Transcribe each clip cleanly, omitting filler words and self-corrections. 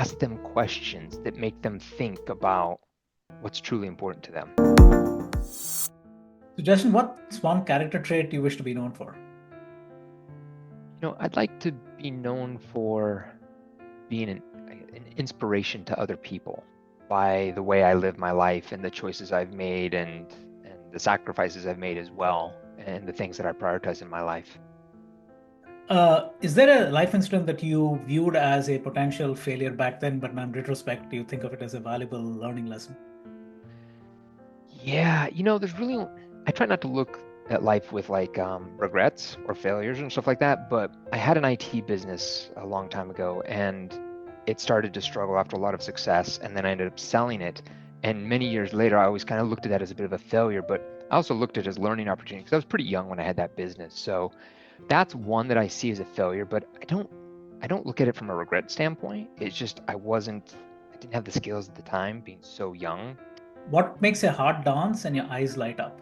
ask them questions that make them think about what's truly important to them. So, Justin, what's one character trait you wish to be known for? I'd like to be known for being an inspiration to other people by the way I live my life and the choices I've made and the sacrifices I've made as well, and the things that I prioritize in my life. Is there a life incident that you viewed as a potential failure back then, but in retrospect, you think of it as a valuable learning lesson? Yeah, I try not to look at life with like regrets or failures and stuff like that, but I had an IT business a long time ago and it started to struggle after a lot of success, and then I ended up selling it. And many years later, I always kind of looked at that as a bit of a failure, but I also looked at it as learning opportunity because I was pretty young when I had that business. So that's one that I see as a failure, but I don't look at it from a regret standpoint. It's just I didn't have the skills at the time being so young. What makes a heart dance and your eyes light up?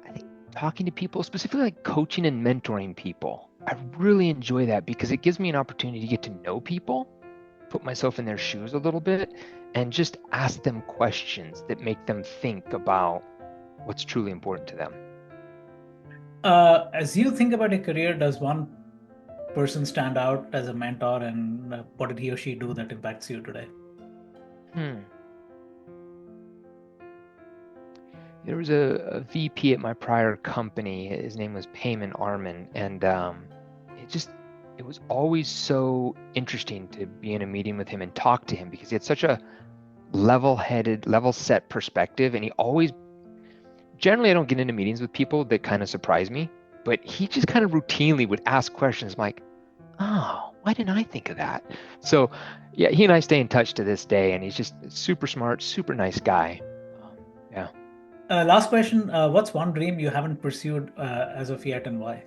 I think talking to people, specifically like coaching and mentoring people, I really enjoy that because it gives me an opportunity to get to know people, put myself in their shoes a little bit, and just ask them questions that make them think about what's truly important to them. As you think about your career, does one person stand out as a mentor, and what did he or she do that impacts you today? Hmm. There was a VP at my prior company. His name was Payman Armin, and it was always so interesting to be in a meeting with him and talk to him because he had such a level-headed, level-set perspective, and he always generally I don't get into meetings with people that kind of surprise me, but he just kind of routinely would ask questions like, "Oh, why didn't I think of that?" So, yeah, he and I stay in touch to this day, and he's just super smart, super nice guy. Yeah. Last question. What's one dream you haven't pursued as of yet, and why?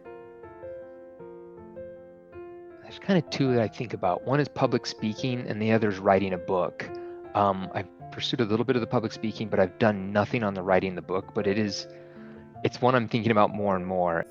There's kind of two that I think about. One is public speaking, and the other is writing a book. I've pursued a little bit of the public speaking, but I've done nothing on the writing the book. But it's one I'm thinking about more and more.